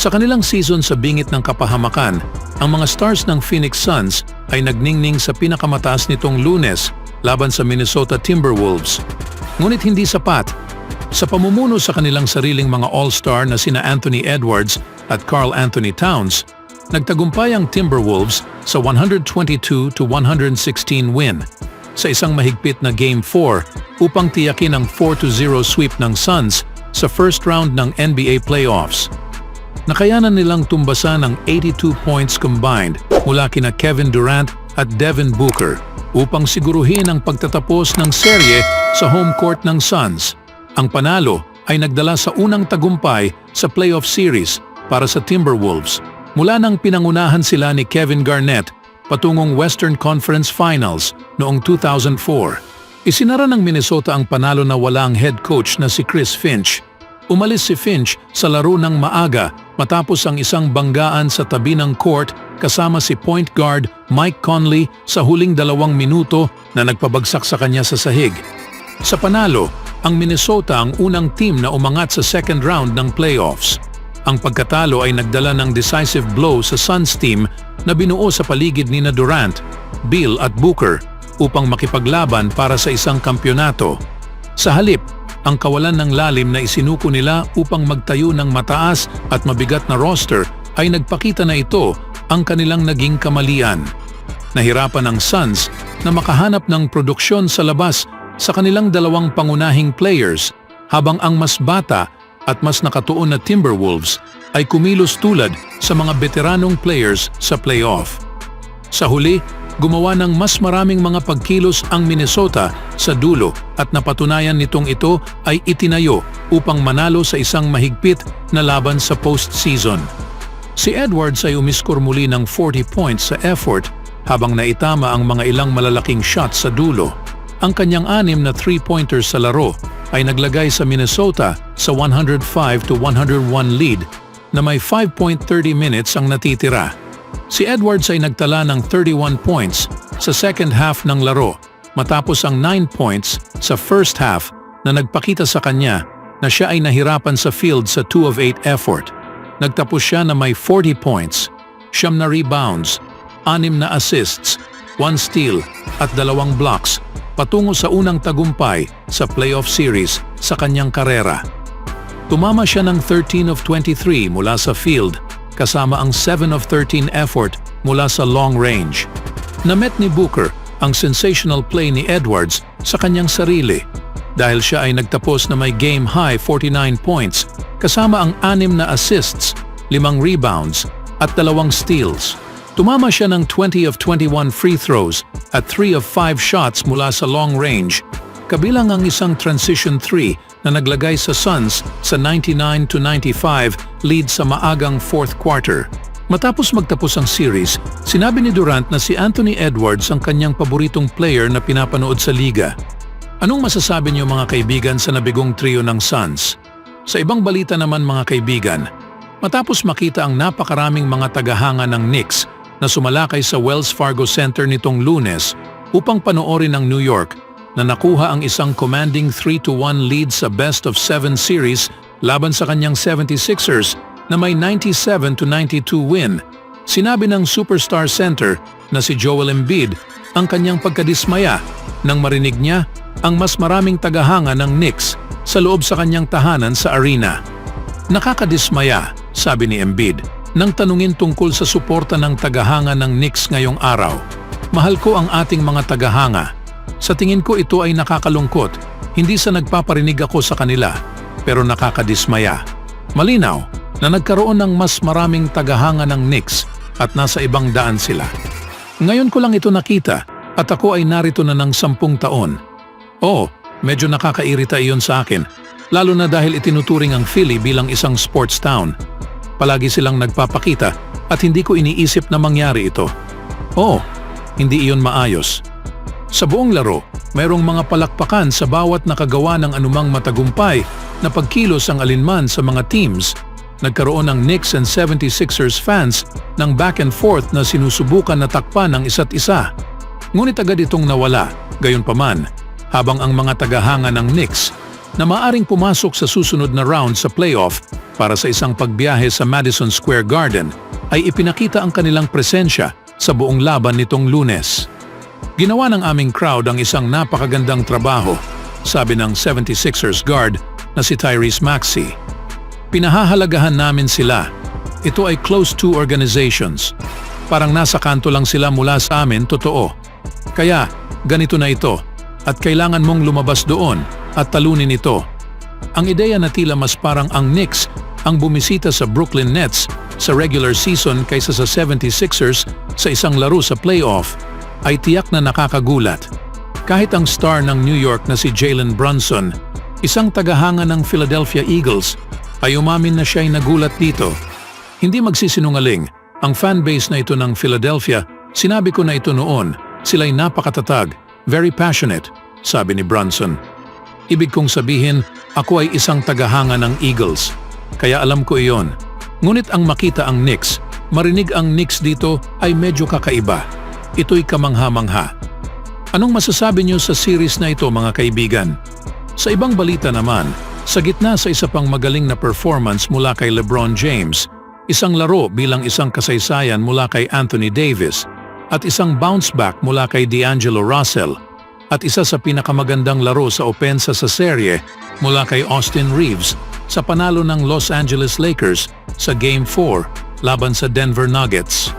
Sa kanilang season sa bingit ng kapahamakan, ang mga Stars ng Phoenix Suns ay nagningning sa pinakamataas nitong Lunes laban sa Minnesota Timberwolves. Ngunit hindi sapat. Sa pamumuno sa kanilang sariling mga All-Star na sina Anthony Edwards at Karl Anthony Towns, nagtagumpay ang Timberwolves sa 122-116 win sa isang mahigpit na Game 4 upang tiyakin ang 4-0 sweep ng Suns sa first round ng NBA playoffs. Nakayanan nilang tumbasan ang 82 points combined mula kina Kevin Durant at Devin Booker upang siguruhin ang pagtatapos ng serye sa home court ng Suns. Ang panalo ay nagdala sa unang tagumpay sa playoff series para sa Timberwolves mula nang pinangunahan sila ni Kevin Garnett patungong Western Conference Finals noong 2004. Isinara ng Minnesota ang panalo na walang head coach na si Chris Finch. Umalis si Finch sa laro ng maaga matapos ang isang banggaan sa tabi ng court kasama si point guard Mike Conley sa huling 2 minuto na nagpabagsak sa kanya sa sahig. Sa panalo, ang Minnesota ang unang team na umangat sa second round ng playoffs. Ang pagkatalo ay nagdala ng decisive blow sa Suns team na binuo sa paligid ni Durant, Beal at Booker upang makipaglaban para sa isang kampyonato. Sa halip, ang kawalan ng lalim na isinuko nila upang magtayo ng mataas at mabigat na roster ay nagpakita na ito ang kanilang naging kamalian. Nahirapan ang Suns na makahanap ng produksyon sa labas sa kanilang 2 pangunahing players habang ang mas bata at mas nakatuon na Timberwolves ay kumilos tulad sa mga veteranong players sa playoff. Sa huli, gumawa ng mas maraming mga pagkilos ang Minnesota sa dulo at napatunayan nitong ito ay itinayo upang manalo sa isang mahigpit na laban sa postseason. Si Edwards ay umiskor muli ng 40 points sa effort habang naitama ang mga ilang malalaking shots sa dulo. Ang kanyang 6 na 3-pointers sa laro ay naglagay sa Minnesota sa 105-101 lead na may 5.30 minutes ang natitira. Si Edwards ay nagtala ng 31 points sa second half ng laro matapos ang 9 points sa first half na nagpakita sa kanya na siya ay nahirapan sa field sa 2 of 8 effort. Nagtapos siya na may 40 points, 9 na rebounds, 6 na assists, 1 steal at 2 blocks patungo sa unang tagumpay sa playoff series sa kanyang karera. Tumama siya ng 13 of 23 mula sa field kasama ang 7 of 13 effort mula sa long range. Namet ni Booker ang sensational play ni Edwards sa kanyang sarili dahil siya ay nagtapos na may game-high 49 points kasama ang 6 na assists, 5 rebounds at 2 steals. Tumama siya ng 20 of 21 free throws at 3 of 5 shots mula sa long range, kabilang ang isang transition 3 na naglagay sa Suns sa 99-95 lead sa maagang fourth quarter. Matapos magtapos ang series, sinabi ni Durant na si Anthony Edwards ang kanyang paboritong player na pinapanood sa liga. Anong masasabi niyo mga kaibigan sa nabigong trio ng Suns? Sa ibang balita naman mga kaibigan, matapos makita ang napakaraming mga tagahanga ng Knicks na sumalakay sa Wells Fargo Center nitong Lunes upang panoorin ang New York na nakuha ang isang commanding 3-1 lead sa best of 7 series laban sa kanyang 76ers na may 97-92 win. Sinabi ng Superstar Center na si Joel Embiid ang kanyang pagkadismaya nang marinig niya ang mas maraming tagahanga ng Knicks sa loob sa kanyang tahanan sa arena. Nakakadismaya, sabi ni Embiid, nang tanungin tungkol sa suporta ng tagahanga ng Knicks ngayong araw. Mahal ko ang ating mga tagahanga. Sa tingin ko ito ay nakakalungkot, hindi sa nagpaparinig ako sa kanila, pero nakakadismaya. Malinaw na nagkaroon ng mas maraming tagahanga ng Knicks at nasa ibang daan sila. Ngayon ko lang ito nakita at ako ay narito na ng 10 taon. Medyo nakakairita iyon sa akin, lalo na dahil itinuturing ang Philly bilang isang sports town. Palagi silang nagpapakita at hindi ko iniisip na mangyari ito. Hindi iyon maayos. Sa buong laro, mayroong mga palakpakan sa bawat nakagawa ng anumang matagumpay na pagkilos ang alinman sa mga teams. Nagkaroon ng Knicks and 76ers fans ng back and forth na sinusubukan na takpan ng isa't isa. Ngunit agad itong nawala, gayunpaman, habang ang mga tagahanga ng Knicks na maaring pumasok sa susunod na round sa playoff para sa isang pagbiyahe sa Madison Square Garden ay ipinakita ang kanilang presensya sa buong laban nitong Lunes. Ginawa ng aming crowd ang isang napakagandang trabaho, sabi ng 76ers guard na si Tyrese Maxey. Pinahahalagahan namin sila. Ito ay close to organizations. Parang nasa kanto lang sila mula sa amin, totoo. Kaya, ganito na ito at kailangan mong lumabas doon at talunin ito. Ang ideya na tila mas parang ang Knicks ang bumisita sa Brooklyn Nets sa regular season kaysa sa 76ers sa isang laro sa playoff ay tiyak na nakakagulat. Kahit ang star ng New York na si Jalen Brunson, isang tagahanga ng Philadelphia Eagles, ay umamin na siya'y nagulat dito. Hindi magsisinungaling, ang fanbase na ito ng Philadelphia, sinabi ko na ito noon, sila'y napakatatag, very passionate, sabi ni Brunson. Ibig kong sabihin, ako ay isang tagahanga ng Eagles, kaya alam ko iyon. Ngunit ang makita ang Knicks, marinig ang Knicks dito ay medyo kakaiba. Ito'y kamangha-mangha. Anong masasabi niyo sa series na ito mga kaibigan? Sa ibang balita naman, sa gitna sa isa pang magaling na performance mula kay LeBron James, isang laro bilang isang kasaysayan mula kay Anthony Davis, at isang bounce back mula kay D'Angelo Russell, at isa sa pinakamagandang laro sa opensa sa serye mula kay Austin Reeves sa panalo ng Los Angeles Lakers sa Game 4 laban sa Denver Nuggets.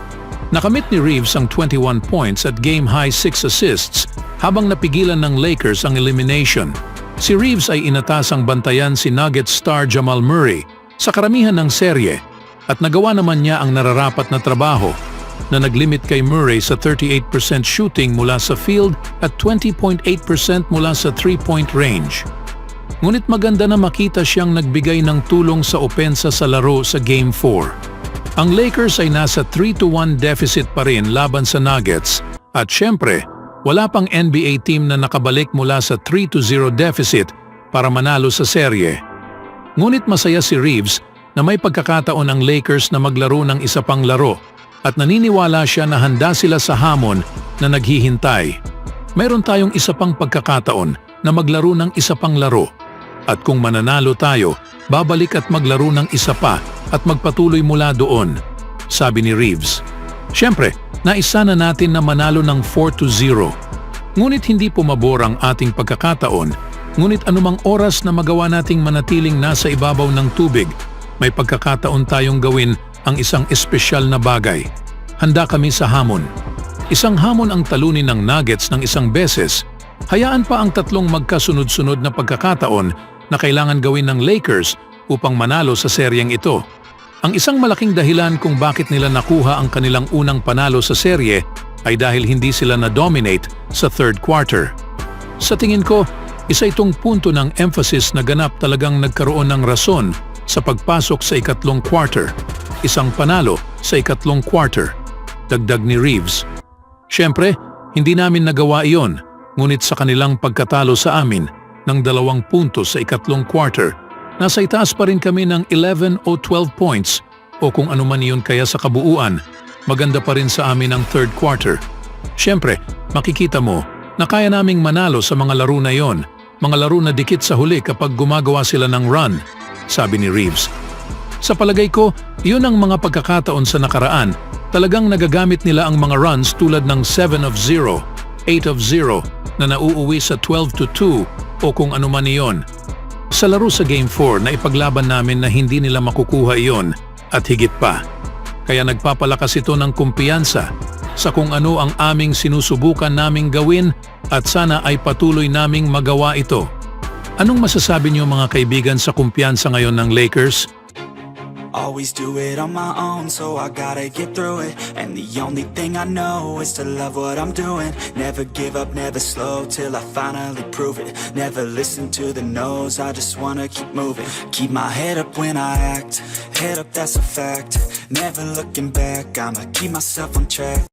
Nakamit ni Reeves ang 21 points at game-high 6 assists habang napigilan ng Lakers ang elimination. Si Reeves ay inatasang bantayan si Nuggets star Jamal Murray sa karamihan ng serye at nagawa naman niya ang nararapat na trabaho na naglimit kay Murray sa 38% shooting mula sa field at 20.8% mula sa 3-point range. Ngunit maganda na makita siyang nagbigay ng tulong sa opensa sa laro sa Game 4. Ang Lakers ay nasa 3-1 deficit pa rin laban sa Nuggets at syempre, wala pang NBA team na nakabalik mula sa 3-0 deficit para manalo sa serye. Ngunit masaya si Reeves na may pagkakataon ang Lakers na maglaro ng isa pang laro at naniniwala siya na handa sila sa hamon na naghihintay. Mayroon tayong isa pang pagkakataon na maglaro ng isa pang laro. At kung mananalo tayo, babalik at maglaro ng isa pa at magpatuloy mula doon, sabi ni Reeves. Siyempre, naisa na natin na manalo ng 4-0. Ngunit hindi pumabor ang ating pagkakataon, ngunit anumang oras na magawa nating manatiling nasa ibabaw ng tubig, may pagkakataon tayong gawin ang isang espesyal na bagay. Handa kami sa hamon. Isang hamon ang talunin ng Nuggets ng isang beses. Hayaan pa ang tatlong magkasunod-sunod na pagkakataon na kailangan gawin ng Lakers upang manalo sa seryeng ito. Ang isang malaking dahilan kung bakit nila nakuha ang kanilang unang panalo sa serye ay dahil hindi sila na-dominate sa third quarter. Sa tingin ko, isa itong punto ng emphasis na ganap talagang nagkaroon ng rason sa pagpasok sa ikatlong quarter. Isang panalo sa ikatlong quarter, dagdag ni Reeves. Siyempre, hindi namin nagawa iyon, ngunit sa kanilang pagkatalo sa amin ng 2 puntos sa ikatlong quarter, nasa itaas pa rin kami ng 11 o 12 points o kung ano man iyon kaya sa kabuuan, maganda pa rin sa amin ang third quarter. Siyempre, makikita mo na kaya naming manalo sa mga laro na iyon, mga laro na dikit sa huli kapag gumagawa sila ng run, sabi ni Reeves. Sa palagay ko, iyon ang mga pagkakataon sa nakaraan, talagang nagagamit nila ang mga runs tulad ng 7-0, 8-0 na nauuwi sa 12-2 o kung ano man iyon. Sa laro sa Game 4 na ipaglaban namin na hindi nila makukuha iyon at higit pa. Kaya nagpapalakas ito ng kumpiyansa sa kung ano ang aming sinusubukan naming gawin at sana ay patuloy naming magawa ito. Anong masasabi niyo mga kaibigan sa kumpiyansa ngayon ng Lakers? Always do it on my own, so I gotta get through it. And the only thing I know is to love what I'm doing. Never give up, never slow, till I finally prove it. Never listen to the no's, I just wanna keep moving. Keep my head up when I act, head up that's a fact. Never looking back, I'ma keep myself on track.